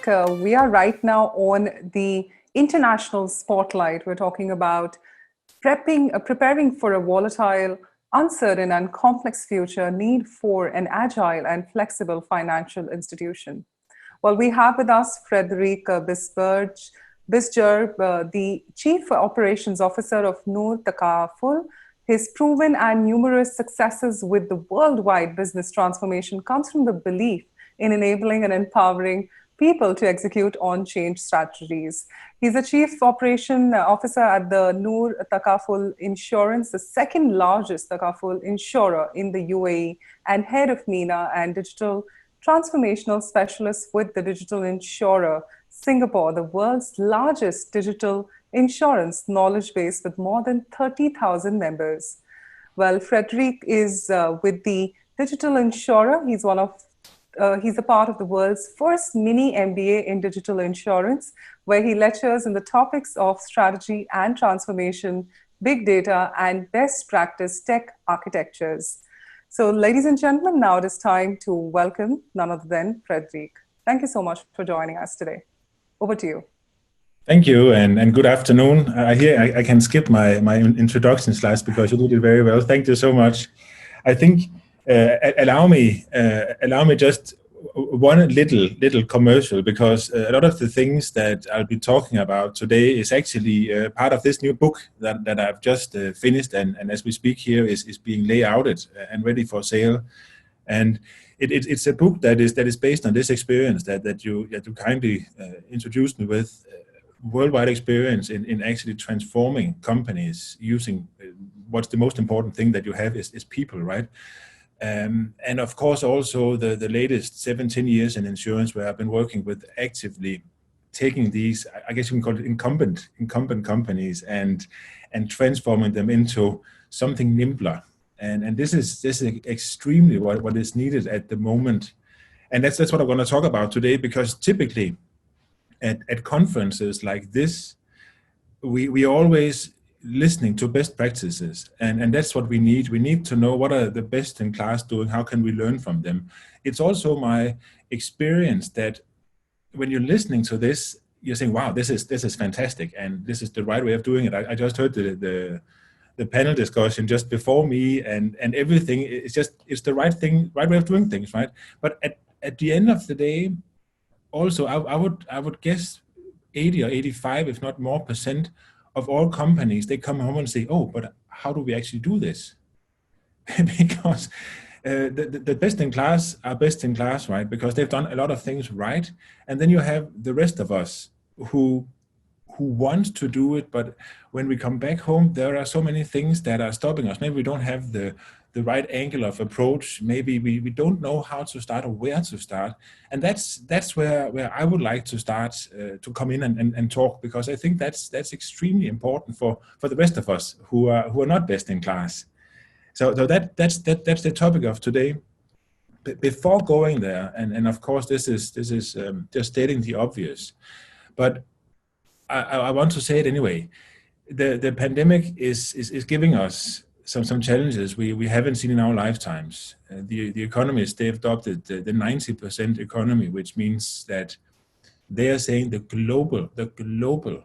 we are right now on the international spotlight. We're talking about preparing for a volatile, uncertain, and complex future, need for an agile and flexible financial institution. Well, we have with us Frederik Bisbjerg, the Chief Operations Officer of Noor Takaful. His proven and numerous successes with the worldwide business transformation comes from the belief in enabling and empowering people to execute on change strategies. He's the Chief Operation Officer at the Noor Takaful Insurance, the second largest Takaful insurer in the UAE, and head of MENA and digital transformational specialist with the digital insurer Singapore, the world's largest digital insurance knowledge base with more than 30,000 members. Well, Frederik is with the digital insurer. He's a part of the world's first mini MBA in digital insurance, where he lectures in the topics of strategy and transformation, big data, and best practice tech architectures. So, ladies and gentlemen, now it is time to welcome none other than Frederik. Thank you so much for joining us today. Over to you. Thank you, and good afternoon. I can skip my introduction slides because you did it very well. Thank you so much. I think allow me just one little commercial, because a lot of the things that I'll be talking about today is actually part of this new book that I've just finished, and as we speak here is being laid out and ready for sale. And it's a book that is based on this experience that you kindly introduced me with, worldwide experience in actually transforming companies using what's the most important thing that you have is people, right? And of course also the latest 17 years in insurance, where I've been working with actively taking these, I guess you can call it incumbent companies and transforming them into something nimbler. And this is extremely what is needed at the moment. And that's what I'm going to talk about today, because typically at conferences like this, we always listening to best practices, and that's what we need. We need to know what are the best in class doing, how can we learn from them. It's also my experience that when you're listening to this, you're saying, wow, this is fantastic, and this is the right way of doing it. I just heard the panel discussion just before me, and everything is it's the right way of doing things, right? But at the end of the day, also I would guess 80 or 85, if not more % of all companies, they come home and say, oh, but how do we actually do this? Because the best in class are best in class, right? Because they've done a lot of things right. And then you have the rest of us who want to do it, but when we come back home, there are so many things that are stopping us. Maybe we don't have the right angle of approach. Maybe we don't know how to start or where to start. And that's where I would like to start to come in and talk, because I think that's extremely important for the rest of us who are not best in class. So that's the topic of today. Before going there, and of course this is just stating the obvious, but I want to say it anyway. The pandemic is giving us some challenges we haven't seen in our lifetimes. The economists, they've adopted the 90% economy, which means that they are saying the global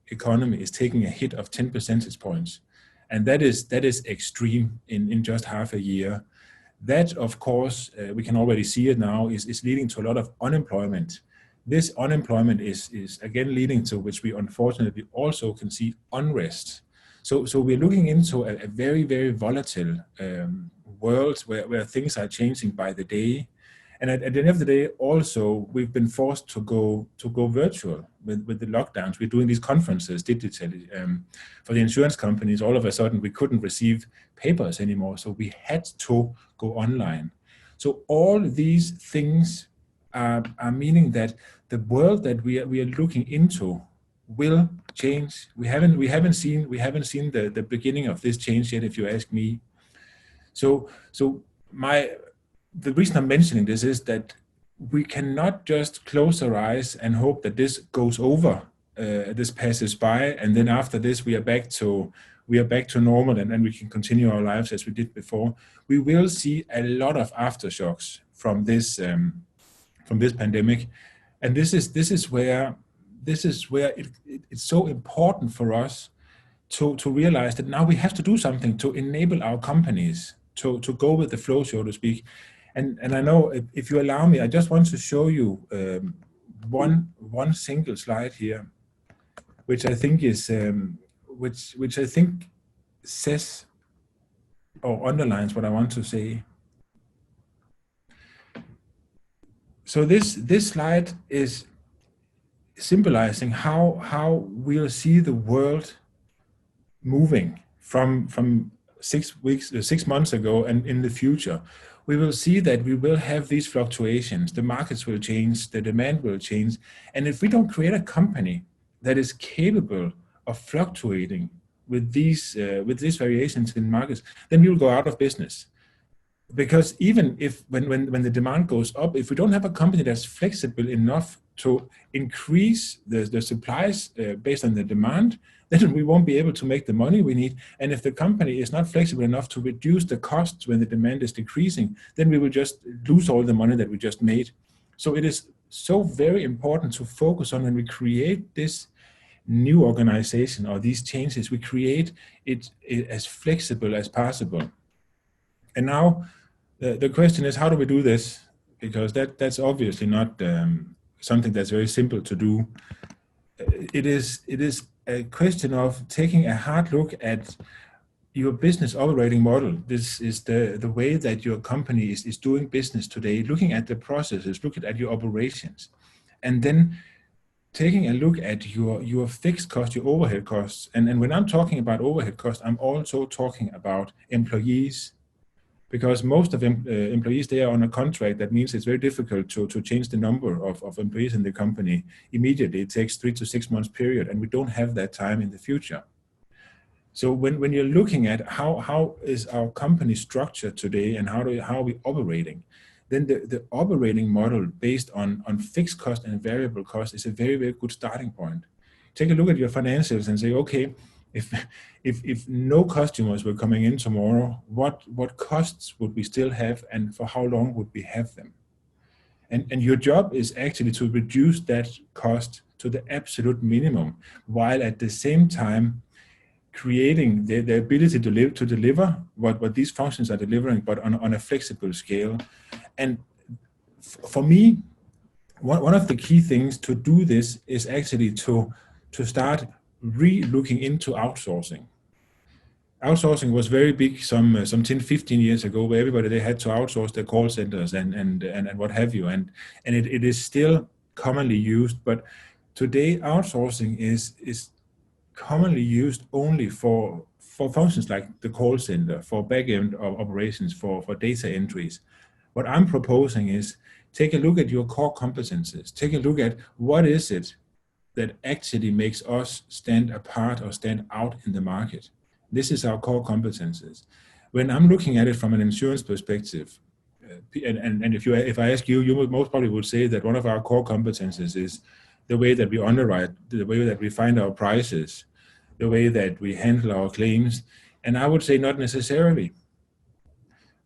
economy is taking a hit of 10 percentage points. And that is extreme in just half a year. That, of course, we can already see it now, is leading to a lot of unemployment. This unemployment is again leading to, which we unfortunately also can see, unrest. So we're looking into a very, very volatile world where things are changing by the day. And at the end of the day, also, we've been forced to go virtual with the lockdowns. We're doing these conferences digitally. For the insurance companies, all of a sudden, we couldn't receive papers anymore. So we had to go online. So all these things are meaning that the world that we are looking into will change. We haven't seen the beginning of this change yet, if you ask me. So the reason I'm mentioning this is that we cannot just close our eyes and hope that this goes over, this passes by, and then after this we are back to normal and we can continue our lives as we did before. We will see a lot of aftershocks from this pandemic. And this is where it's so important for us to realize that now we have to do something to enable our companies to go with the flow, so to speak. And I know, if you allow me, I just want to show you one single slide here, which I think is which I think says or underlines what I want to say. So this slide is symbolizing how we'll see the world moving from 6 months ago and in the future. We will see that we will have these fluctuations. The markets will change, the demand will change. And if we don't create a company that is capable of fluctuating with these variations in markets, then we will go out of business. Because even if when the demand goes up, if we don't have a company that's flexible enough to increase the supplies based on the demand, then we won't be able to make the money we need. And if the company is not flexible enough to reduce the costs when the demand is decreasing, then we will just lose all the money that we just made. So it is so very important to focus on, when we create this new organization or these changes, we create it as flexible as possible. And now the question is, how do we do this? Because that's obviously not something that's very simple to do. It is a question of taking a hard look at your business operating model. This is the way that your company is doing business today, looking at the processes, looking at your operations, and then taking a look at your fixed costs, your overhead costs. And when I'm talking about overhead costs, I'm also talking about employees, because most of employees, they are on a contract. That means it's very difficult to change the number of employees in the company immediately. It takes 3 to 6 months period, and we don't have that time in the future. So when you're looking at how is our company structured today and how are we operating, then the operating model based on fixed cost and variable cost is a very, very good starting point. Take a look at your financials and say, okay, if no customers were coming in tomorrow, what costs would we still have, and for how long would we have them? And your job is actually to reduce that cost to the absolute minimum, while at the same time creating the ability to deliver what these functions are delivering, but on a flexible scale. And for me, one of the key things to do this is actually to start re-looking into outsourcing. Outsourcing was very big some 10, 15 years ago, where everybody, they had to outsource their call centers and what have you. And it is still commonly used, but today outsourcing is commonly used only for functions like the call center, for back-end operations, for data entries. What I'm proposing is, take a look at your core competences. Take a look at what is it that actually makes us stand apart or stand out in the market. This is our core competences. When I'm looking at it from an insurance perspective, and if I ask you, you most probably would say that one of our core competences is the way that we underwrite, the way that we find our prices, the way that we handle our claims. And I would say not necessarily.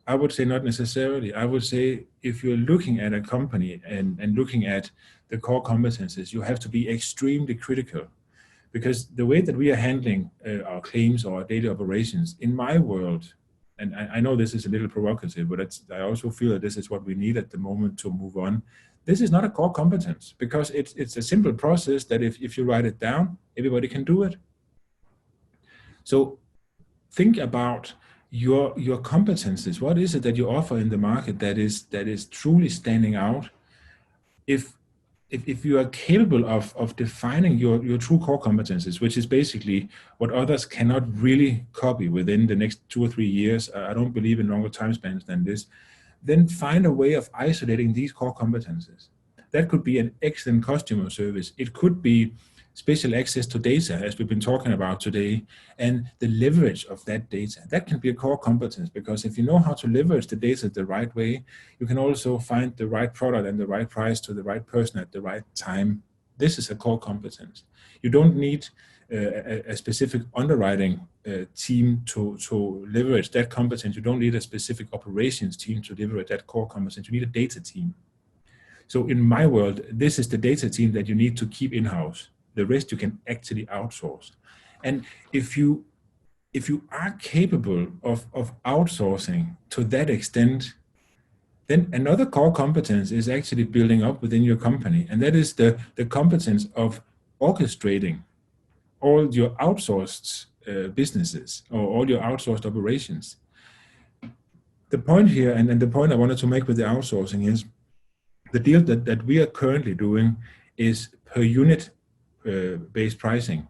I would say if you're looking at a company and looking at the core competences, you have to be extremely critical, because the way that we are handling our claims or our daily operations in my world, and I know this is a little provocative, but I also feel that this is what we need at the moment to move on. This is not a core competence, because it's a simple process that if you write it down, everybody can do it. So think about your competences. What is it that you offer in the market that is truly standing out? If you are capable of defining your true core competences, which is basically what others cannot really copy within the next 2 or 3 years, I don't believe in longer time spans than this, then find a way of isolating these core competences. That could be an excellent customer service. It could be special access to data, as we've been talking about today, and the leverage of that data. That can be a core competence, because if you know how to leverage the data the right way, you can also find the right product and the right price to the right person at the right time. This is a core competence. You don't need a specific underwriting team to leverage that competence. You don't need a specific operations team to leverage that core competence. You need a data team. So in my world, this is the data team that you need to keep in-house. The rest you can actually outsource. And if you are capable of outsourcing to that extent, then another core competence is actually building up within your company. And that is the competence of orchestrating all your outsourced businesses or all your outsourced operations. The point here, and the point I wanted to make with the outsourcing is the deal that we are currently doing is per unit based pricing.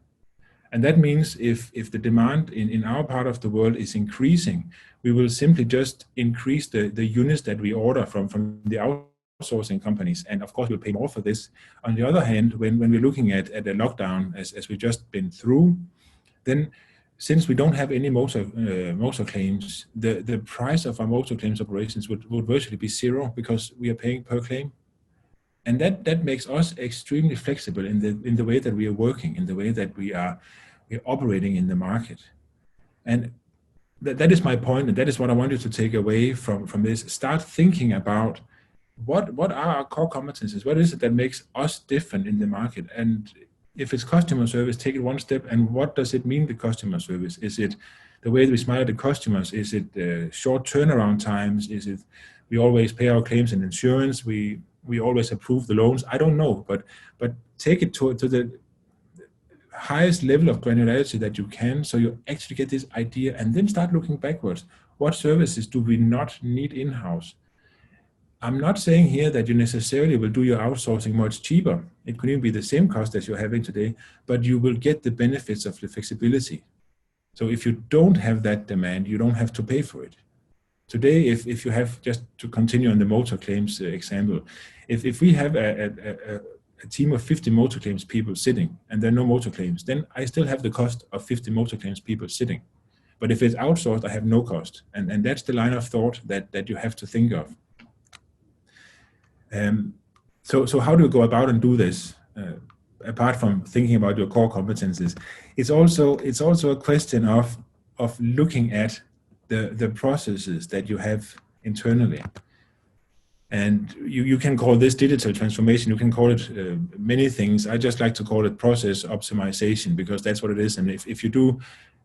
And that means if the demand in our part of the world is increasing, we will simply just increase the units that we order from the outsourcing companies. And of course, we'll pay more for this. On the other hand, when we're looking at a lockdown, as we've just been through, then since we don't have any motor claims, the price of our motor claims operations would virtually be zero because we are paying per claim. And that makes us extremely flexible in the way that we are working, in the way that we are operating in the market. And that is my point, and that is what I want you to take away from this. Start thinking about what are our core competencies? What is it that makes us different in the market? And if it's customer service, take it one step. And what does it mean, the customer service? Is it the way that we smile at the customers? Is it short turnaround times? Is it we always pay our claims and insurance? We always approve the loans? I don't know, but take it to the highest level of granularity that you can, so you actually get this idea, and then start looking backwards. What services do we not need in-house? I'm not saying here that you necessarily will do your outsourcing much cheaper. It could even be the same cost as you're having today, but you will get the benefits of the flexibility. So if you don't have that demand, you don't have to pay for it. Today, if you have, just to continue on the motor claims example, if we have a team of 50 motor claims people sitting and there are no motor claims, then I still have the cost of 50 motor claims people sitting. But if it's outsourced, I have no cost. And that's the line of thought that you have to think of. So how do you go about and do this? Apart from thinking about your core competencies, it's also a question of looking at the processes that you have internally. And you can call this digital transformation, you can call it many things. I just like to call it process optimization, because that's what it is. And if you do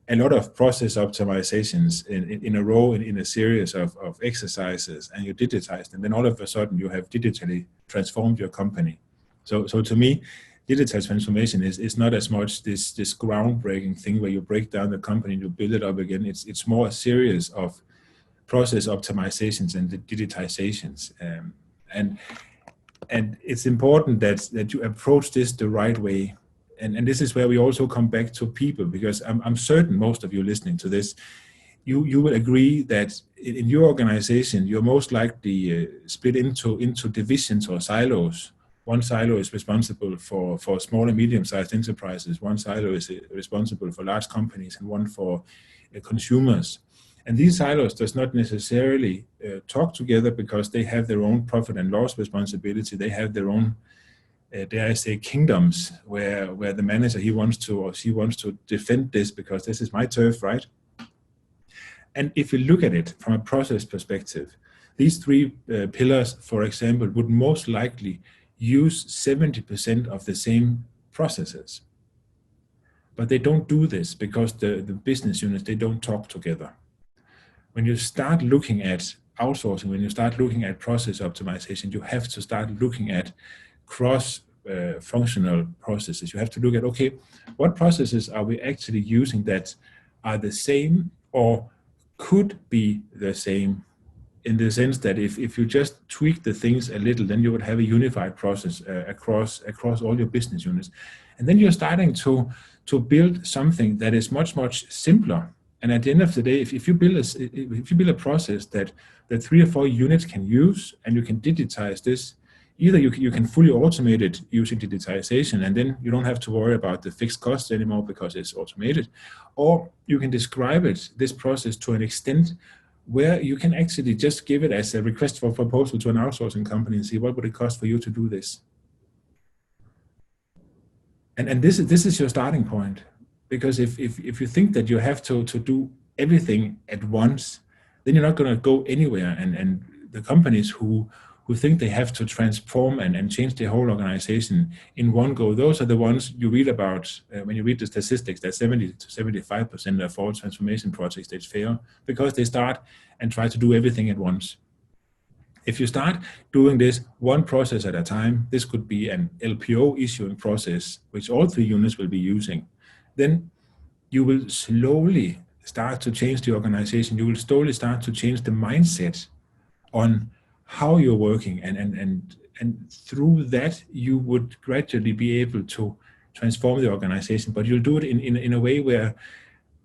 a lot of process optimizations in a row, in a series of exercises, and you digitize them, then all of a sudden you have digitally transformed your company. So to me, digital transformation is not as much this groundbreaking thing where you break down the company and you build it up again. It's more a series of process optimizations and the digitizations, and it's important that you approach this the right way. And this is where we also come back to people, because I'm certain most of you listening to this, you will agree that in your organization you're most likely split into divisions or silos. One silo is responsible for small and medium-sized enterprises. One silo is responsible for large companies, and one for consumers. And these silos does not necessarily talk together because they have their own profit and loss responsibility. They have their own, dare I say, kingdoms where the manager, he wants to or she wants to defend this because this is my turf, right? And if you look at it from a process perspective, these three pillars, for example, would most likely use 70% of the same processes. But they don't do this because the business units, they don't talk together. When you start looking at outsourcing, when you start looking at process optimization, you have to start looking at cross-functional processes. You have to look at, okay, what processes are we actually using that are the same or could be the same, in the sense that if you just tweak the things a little, then you would have a unified process across all your business units. And then you're starting to build something that is much, much simpler. And at the end of the day, if you build a process that 3 or 4 units can use, and you can digitize this, either you can fully automate it using digitization, and then you don't have to worry about the fixed costs anymore because it's automated, or you can describe this process to an extent where you can actually just give it as a request for proposal to an outsourcing company and see what would it cost for you to do this. And this is your starting point. Because if you think that you have to do everything at once, then you're not going to go anywhere. And the companies who who think they have to transform and change their whole organization in one go. Those are the ones you read about when you read the statistics, that 70 to 75% of all transformation projects, they fail because they start and try to do everything at once. If you start doing this one process at a time, this could be an LPO issuing process, which all 3 units will be using, then you will slowly start to change the organization. You will slowly start to change the mindset on how you're working, and through that you would gradually be able to transform the organization. But you'll do it in a way where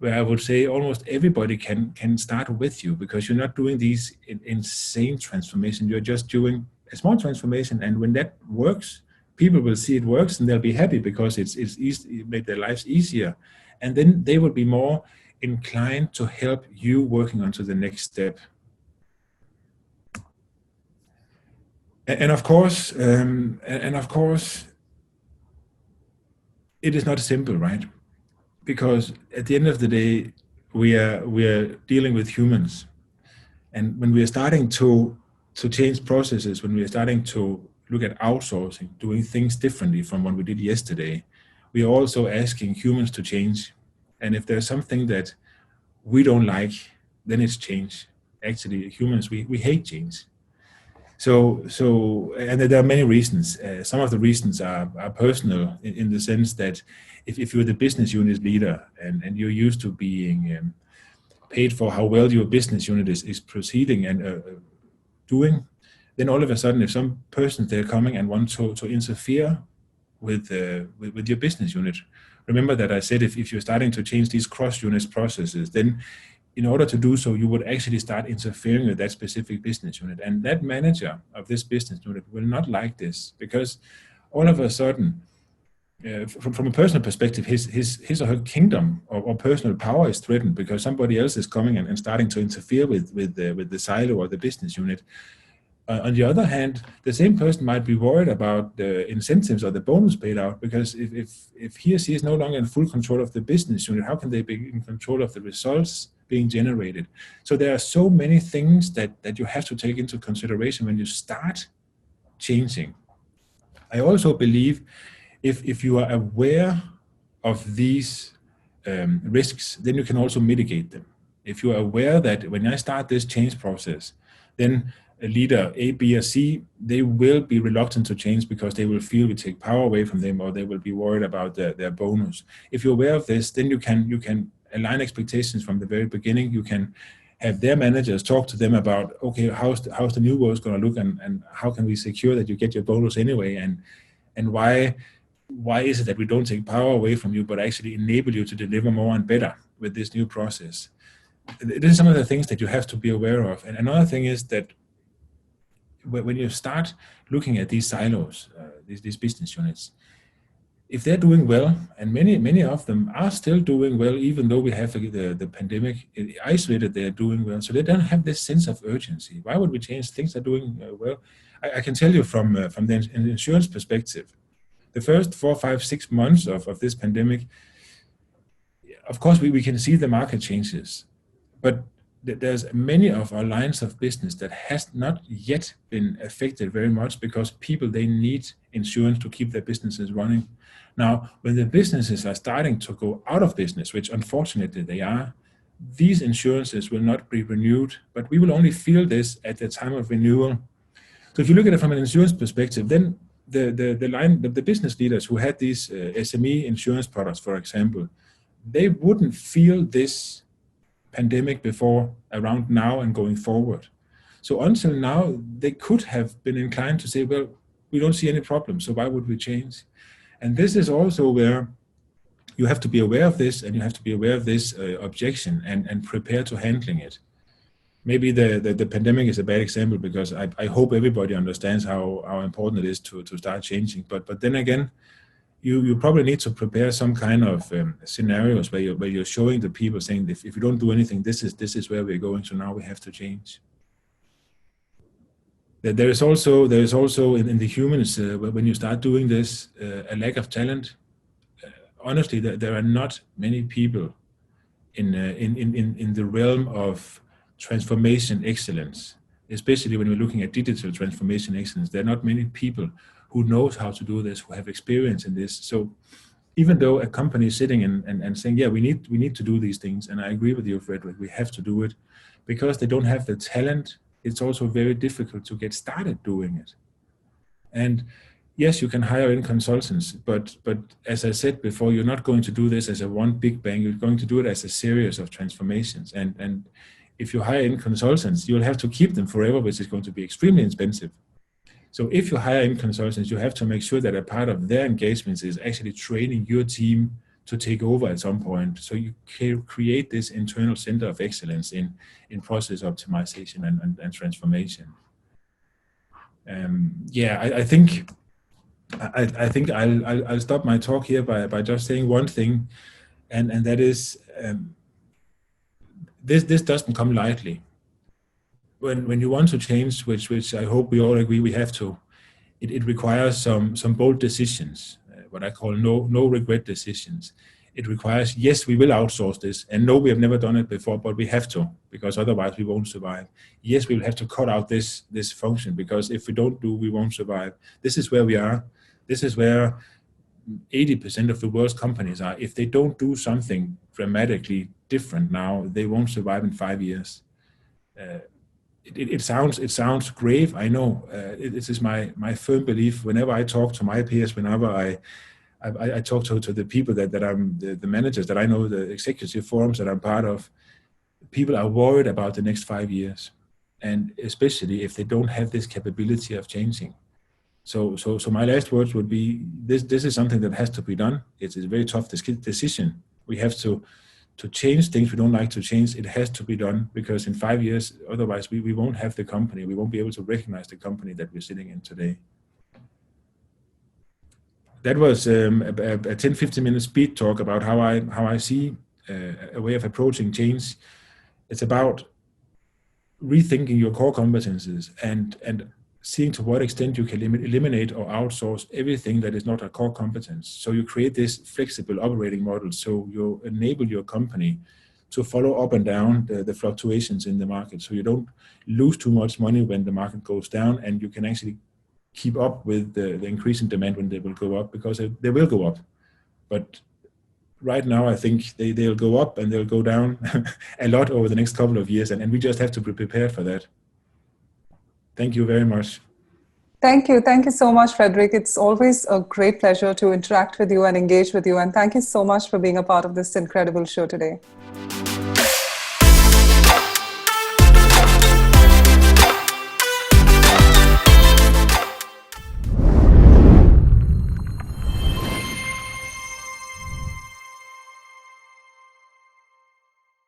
I would say almost everybody can start with you, because you're not doing these insane transformation. You're just doing a small transformation, and when that works, people will see it works and they'll be happy because it's easy, it made their lives easier, and then they will be more inclined to help you working on to the next step. And of course, it is not simple, right? Because at the end of the day, we are dealing with humans, and when we are starting to change processes, when we are starting to look at outsourcing, doing things differently from what we did yesterday, we are also asking humans to change. And if there's something that we don't like, then it's change. Actually, humans, we hate change. So, and there are many reasons. Some of the reasons are personal in the sense that if you're the business unit leader and you're used to being paid for how well your business unit is proceeding and doing, then all of a sudden, if some person they're coming and want to interfere with your business unit, remember that I said if you're starting to change these cross-unit processes, then in order to do so, you would actually start interfering with that specific business unit. And that manager of this business unit will not like this, because all of a sudden, from a personal perspective, his or her kingdom or personal power is threatened because somebody else is coming and starting to interfere with the silo or the business unit. On the other hand, the same person might be worried about the incentives or the bonus paid out, because if he or she is no longer in full control of the business unit, how can they be in control of the results being generated? So there are so many things that you have to take into consideration when you start changing. I also believe if you are aware of these risks, then you can also mitigate them. If you are aware that when I start this change process, then a leader A, B, or C, they will be reluctant to change because they will feel we take power away from them, or they will be worried about their bonus. If you're aware of this, then you can align expectations from the very beginning. You can have their managers talk to them about, okay, how's the new world going to look, and how can we secure that you get your bonus anyway, and why is it that we don't take power away from you but actually enable you to deliver more and better with this new process? This is some of the things that you have to be aware of. And another thing is that when you start looking at these silos, these business units, if they're doing well, and many of them are still doing well, even though we have the pandemic isolated, they're doing well. So they don't have this sense of urgency. Why would we change? Things are doing well. I can tell you from the insurance perspective, the first 4, 5, 6 months of this pandemic, of course, we can see the market changes, but there's many of our lines of business that has not yet been affected very much, because people, they need insurance to keep their businesses running. Now, when the businesses are starting to go out of business, which unfortunately they are, these insurances will not be renewed, but we will only feel this at the time of renewal. So if you look at it from an insurance perspective, then the business leaders who had these SME insurance products, for example, they wouldn't feel this pandemic before around now and going forward. So until now, they could have been inclined to say, well, we don't see any problem, so why would we change? And this is also where you have to be aware of this, and you have to be aware of this objection and prepare to handling it. Maybe the pandemic is a bad example, because I hope everybody understands how important it is to start changing. But then again, you probably need to prepare some kind of scenarios where you're showing the people, saying, if you don't do anything, this is where we're going. So now we have to change. There is also in the humans, when you start doing this, a lack of talent. Honestly, there are not many people in the realm of transformation excellence especially when we're looking at digital transformation excellence. There are not many people who knows how to do this, who have experience in this. So even though a company is sitting and saying, yeah, we need to do these things, and I agree with you, Frederik, we have to do it, because they don't have the talent, it's also very difficult to get started doing it. And yes, you can hire in consultants, but as I said before, you're not going to do this as a one big bang. You're going to do it as a series of transformations. And if you hire in consultants, you'll have to keep them forever, which is going to be extremely expensive. So if you hire in consultants, you have to make sure that a part of their engagements is actually training your team to take over at some point. So you can create this internal center of excellence in process optimization and transformation. I think I'll stop my talk here by just saying one thing, and that is this doesn't come lightly. When you want to change, which I hope we all agree we have to, it requires some bold decisions, what I call no regret decisions. It requires, yes, we will outsource this, and no, we have never done it before, but we have to, because otherwise we won't survive. Yes, we will have to cut out this function, because if we don't do, we won't survive. This is where we are. This is where 80% of the world's companies are. If they don't do something dramatically different now, they won't survive in 5 years. It sounds grave, I know. This is my firm belief. Whenever I talk to my peers, whenever I talk to the people that I'm, the managers that I know, the executive forums that I'm part of, people are worried about the next 5 years, and especially if they don't have this capability of changing. So my last words would be, this is something that has to be done. It's a very tough decision. We have to change things we don't like to change. It has to be done, because in 5 years, otherwise we won't have the company. We won't be able to recognize the company that we're sitting in today. That was a 10-15 minute speed talk about how I see a way of approaching change. It's about rethinking your core competences and seeing to what extent you can eliminate or outsource everything that is not a core competence. So you create this flexible operating model, so you enable your company to follow up and down the fluctuations in the market, so you don't lose too much money when the market goes down, and you can actually keep up with the increase in demand when they will go up, because they will go up. But right now, I think they'll go up and they'll go down a lot over the next couple of years, and we just have to be prepared for that. Thank you very much. Thank you. Thank you so much, Frederik. It's always a great pleasure to interact with you and engage with you. And thank you so much for being a part of this incredible show today.